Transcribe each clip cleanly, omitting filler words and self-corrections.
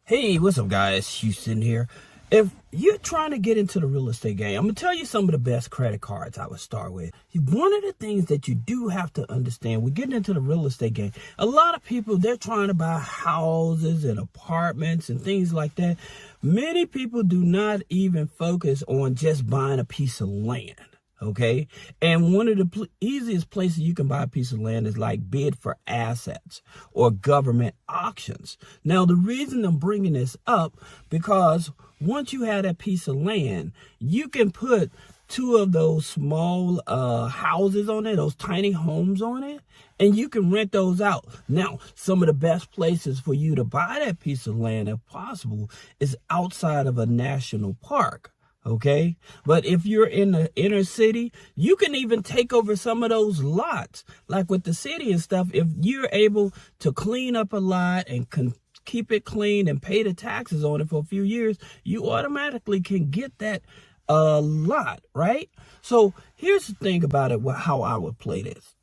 Hey, what's up, guys? Houston here. If you're trying to get into the real estate game, I'm going to tell you some of the best credit cards I would start with. One of the things that you do have to understand, we're getting into the real estate game. A lot of people, they're trying to buy houses and apartments and things like that. Many people do not even focus on just buying a piece of land. Okay. And one of the easiest places you can buy a piece of land is like bid for assets or government auctions. Now, the reason I'm bringing this up, because once you have that piece of land, you can put two of those small houses on it, those tiny homes on it, and you can rent those out. Now, some of the best places for you to buy that piece of land, if possible, is outside of a national park. Okay. But if you're in the inner city, you can even take over some of those lots, like with the city and stuff. If you're able to clean up a lot and keep it clean and pay the taxes on it for a few years, you automatically can get that lot, right? So here's the thing about it, how I would play this.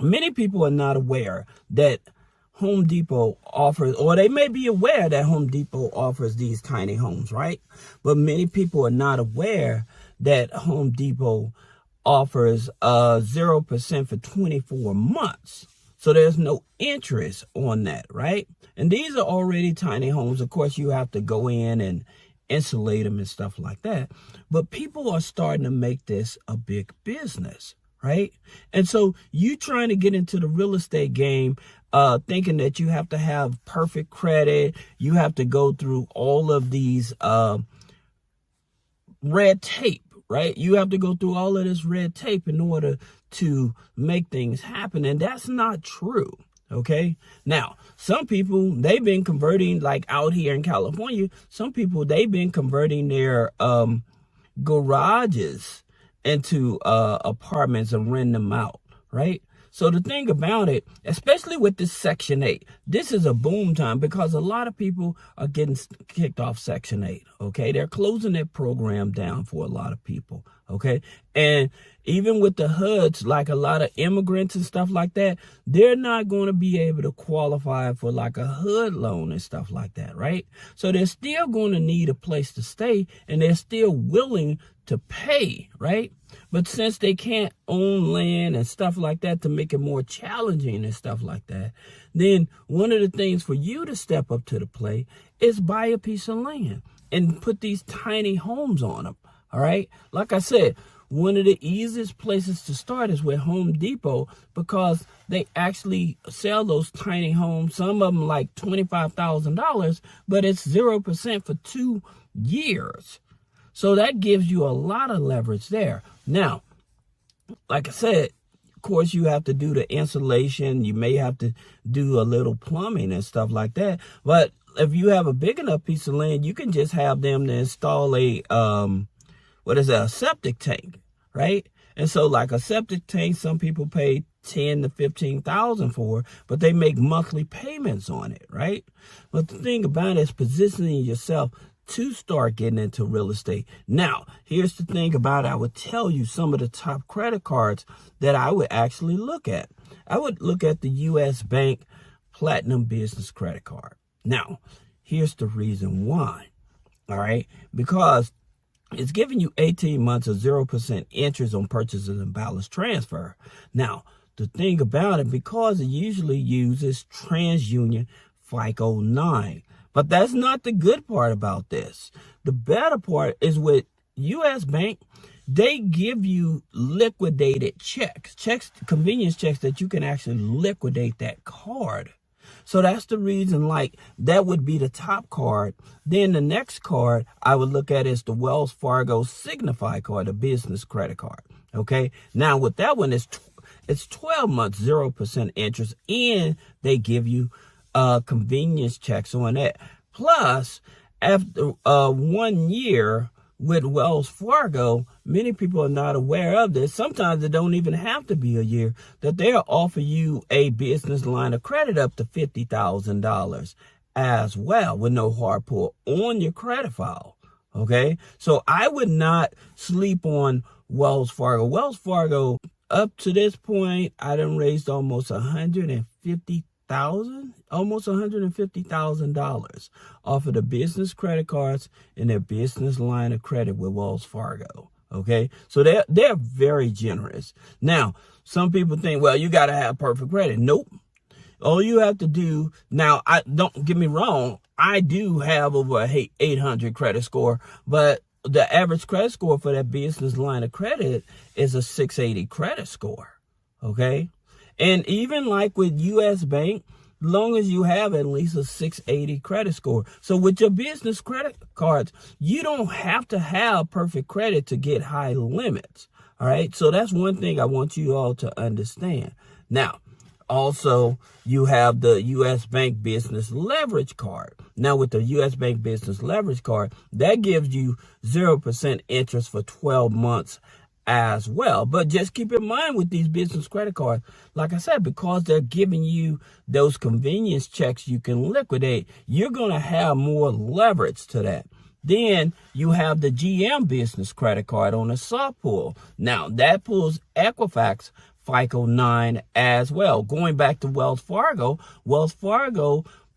Many people are not aware that Home Depot offers, or they may be aware that Home Depot offers these tiny homes, right? But many people are not aware that Home Depot offers 0% for 24 months. So there's no interest on that, right? And these are already tiny homes. Of course, you have to go in and insulate them and stuff like that. But people are starting to make this a big business, right? And so you trying to get into the real estate game, thinking that you have to have perfect credit, you have to go through all of these red tape, right? You have to go through all of this red tape in order to make things happen. And that's not true. Okay. Now, some people, they've been converting, like out here in California, some people, they've been converting their garages into apartments and rent them out, right? So the thing about it, especially with this Section 8, this is a boom time because a lot of people are getting kicked off Section 8, okay? They're closing their program down for a lot of people, okay? And even with the HUDs, like a lot of immigrants and stuff like that, they're not going to be able to qualify for like a HUD loan and stuff like that, right? So they're still going to need a place to stay, and they're still willing to pay, right? But since they can't own land and stuff like that to make it more challenging and stuff like that, then one of the things for you to step up to the plate is buy a piece of land and put these tiny homes on them, all right? Like I said, one of the easiest places to start is with Home Depot because they actually sell those tiny homes, some of them like $25,000, but it's 0% for 2 years. So that gives you a lot of leverage there. Now, like I said, of course, you have to do the insulation. You may have to do a little plumbing and stuff like that. But if you have a big enough piece of land, you can just have them to install a septic tank, right? And so like a septic tank, some people pay $10,000 to $15,000 for, but they make monthly payments on it, right? But the thing about it is positioning yourself to start getting into real estate. Now, here's the thing about it. I would tell you some of the top credit cards that I would actually look at. I would look at the U.S. Bank Platinum Business Credit Card. Now, here's the reason why. All right. Because it's giving you 18 months of 0% interest on purchases and balance transfer. Now, the thing about it, because it usually uses TransUnion FICO 9. But that's not the good part about this. The better part is with U.S. Bank, they give you liquidated checks, convenience checks that you can actually liquidate that card. So that's the reason, like, that would be the top card. Then the next card I would look at is the Wells Fargo Signify card, the business credit card. Okay. Now with that one, it's 12 months, 0% interest, and they give you convenience checks on that. Plus, after 1 year with Wells Fargo, many people are not aware of this. Sometimes it don't even have to be a year, that they'll offer you a business line of credit up to $50,000 as well with no hard pull on your credit file. Okay, so I would not sleep on Wells Fargo. Wells Fargo, up to this point, I done raised almost $150 almost $150,000 off of the business credit cards and their business line of credit with Wells Fargo. Okay, so they're very generous. Now, some people think, well, you got to have perfect credit. Nope. All you have to do now, don't get me wrong, I do have over a 800 credit score, but the average credit score for that business line of credit is a 680 credit score. Okay, and even like with U.S. Bank, long as you have at least a 680 credit score. So with your business credit cards, you don't have to have perfect credit to get high limits. All right. So that's one thing I want you all to understand. Now, also, you have the U.S. Bank Business Leverage Card. Now, with the U.S. Bank Business Leverage Card, that gives you 0% interest for 12 months as well. But just keep in mind with these business credit cards, like I said, because they're giving you those convenience checks you can liquidate, you're going to have more leverage to that. Then you have the GM business credit card on a soft pull. Now that pulls Equifax FICO 9 as well. Going back to Wells Fargo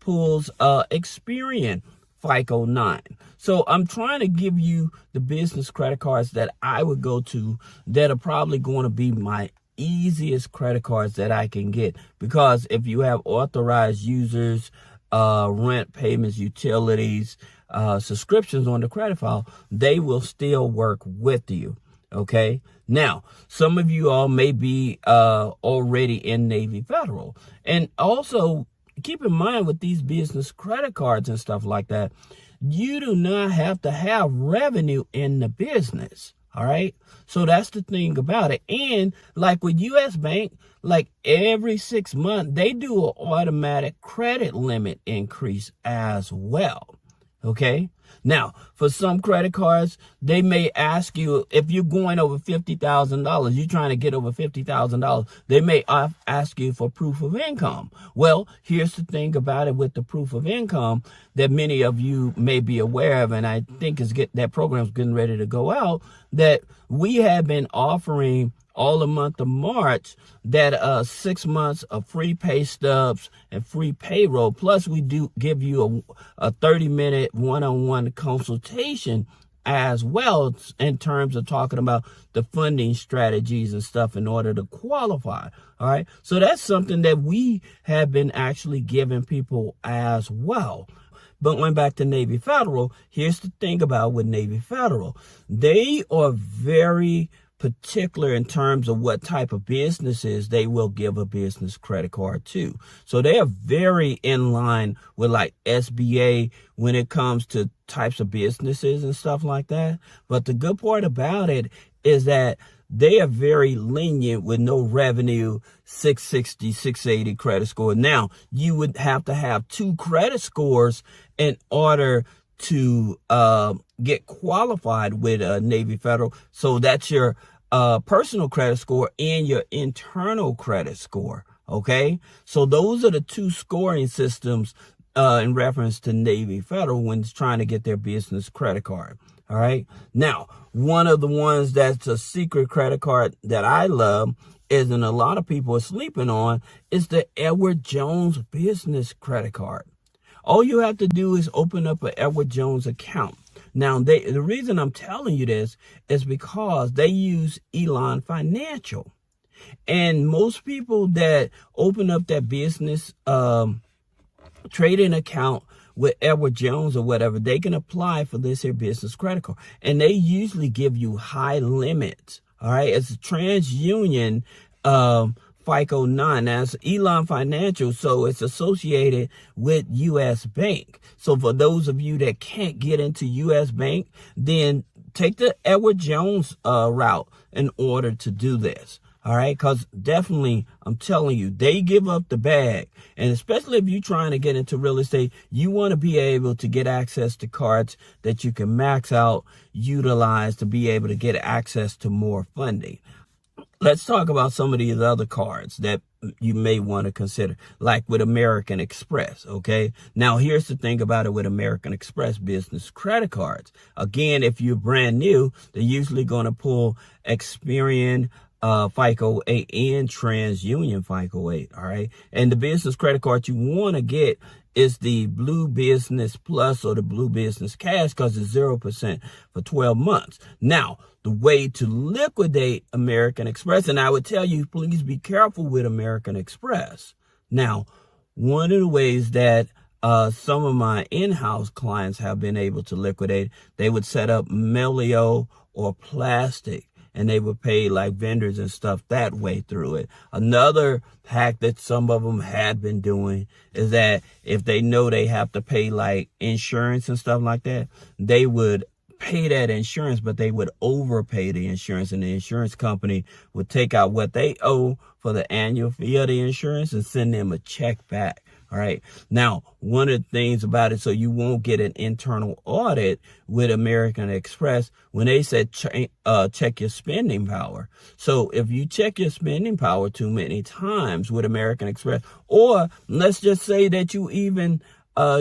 pulls Experian FICO 9. So I'm trying to give you the business credit cards that I would go to that are probably going to be my easiest credit cards that I can get. Because if you have authorized users, rent payments, utilities, subscriptions on the credit file, they will still work with you. Okay. Now, some of you all may be already in Navy Federal. And also, keep in mind with these business credit cards and stuff like that, you do not have to have revenue in the business. All right. So that's the thing about it. And like with U.S. Bank, like every 6 months, they do an automatic credit limit increase as well. Okay. Now, for some credit cards, they may ask you if you're going over $50,000, you're trying to get over $50,000, they may ask you for proof of income. Well, here's the thing about it with the proof of income that many of you may be aware of, and I think that program's getting ready to go out, that we have been offering all the month of March that 6 months of free pay stubs and free payroll. Plus, we do give you a 30-minute one-on-one consultation as well in terms of talking about the funding strategies and stuff in order to qualify. All right. So that's something that we have been actually giving people as well. But going back to Navy Federal, here's the thing about with Navy Federal. They are very particular in terms of what type of businesses they will give a business credit card to. So they are very in line with like SBA when it comes to types of businesses and stuff like that. But the good part about it is that they are very lenient with no revenue, 660, 680 credit score. Now, you would have to have 2 credit scores in order to get qualified with Navy Federal. So that's your personal credit score and your internal credit score. Okay. So those are the 2 scoring systems in reference to Navy Federal when it's trying to get their business credit card. All right. Now, one of the ones that's a secret credit card that I love is, and a lot of people are sleeping on, is the Edward Jones business credit card. All you have to do is open up an Edward Jones account. Now, the reason I'm telling you this is because they use Elon Financial. And most people that open up that business trading account with Edward Jones or whatever, they can apply for this here business credit card. And they usually give you high limits. All right. It's a TransUnion FICO 9. That's Elon Financial, so it's associated with U.S. Bank. So for those of you that can't get into U.S. Bank, then take the Edward Jones route in order to do this. All right, because definitely, I'm telling you, they give up the bag. And especially if you're trying to get into real estate, you want to be able to get access to cards that you can max out, utilize to be able to get access to more funding. Let's talk about some of these other cards that you may want to consider, like with American Express, okay? Now, here's the thing about it with American Express business credit cards. Again, if you're brand new, they're usually going to pull Experian FICO 8 and TransUnion FICO 8. All right. And the business credit card you want to get is the Blue Business Plus or the Blue Business Cash, because it's 0% for 12 months. Now, the way to liquidate American Express, and I would tell you, please be careful with American Express. Now, one of the ways that some of my in-house clients have been able to liquidate, they would set up Melio or Plastic, and they would pay like vendors and stuff that way through it. Another hack that some of them had been doing is that if they know they have to pay like insurance and stuff like that, they would pay that insurance, but they would overpay the insurance, and the insurance company would take out what they owe for the annual fee of the insurance and send them a check back. All right. Now, one of the things about it, so you won't get an internal audit with American Express, when they said check your spending power. So if you check your spending power too many times with American Express, or let's just say that you even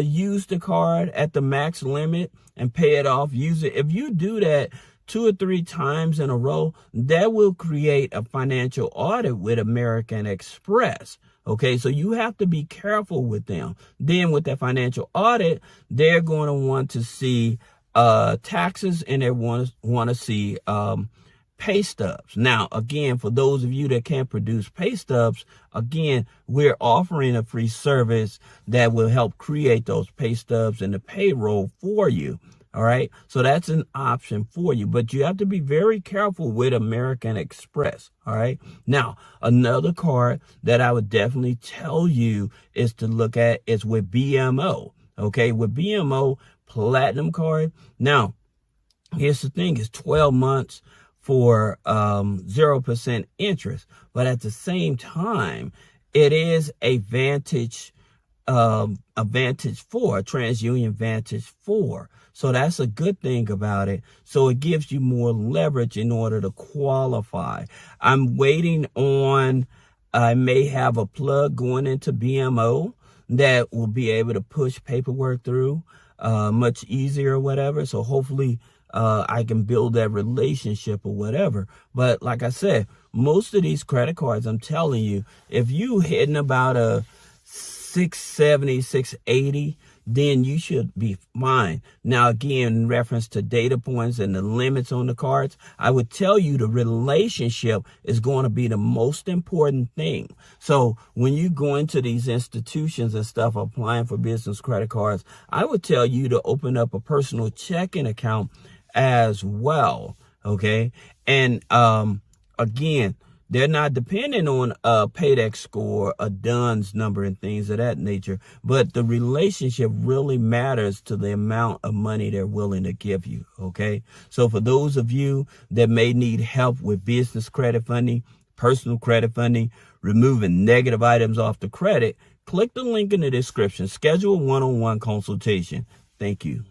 use the card at the max limit and pay it off, use it. If you do that 2 or 3 times in a row, that will create a financial audit with American Express. Okay, so you have to be careful with them. Then with that financial audit, they're going to want to see taxes, and they want to see pay stubs. Now, again, for those of you that can't produce pay stubs, again, we're offering a free service that will help create those pay stubs and the payroll for you. All right. So that's an option for you, but you have to be very careful with American Express. All right. Now, another card that I would definitely tell you is to look at is with BMO. Okay. With BMO Platinum card. Now, here's the thing, it's 12 months for 0% interest, but at the same time, it is a Vantage 4, TransUnion Vantage 4. So that's a good thing about it. So it gives you more leverage in order to qualify. I'm waiting on, I may have a plug going into BMO that will be able to push paperwork through much easier or whatever. So hopefully I can build that relationship or whatever. But like I said, most of these credit cards, I'm telling you, if you hitting about a 670, 680, then you should be fine. Now, again, in reference to data points and the limits on the cards, I would tell you the relationship is going to be the most important thing. So when you go into these institutions and stuff applying for business credit cards, I would tell you to open up a personal checking account as well. Okay. And again, they're not dependent on a Paydex score, a DUNS number, and things of that nature. But the relationship really matters to the amount of money they're willing to give you, okay? So for those of you that may need help with business credit funding, personal credit funding, removing negative items off the credit, click the link in the description. Schedule a one-on-one consultation. Thank you.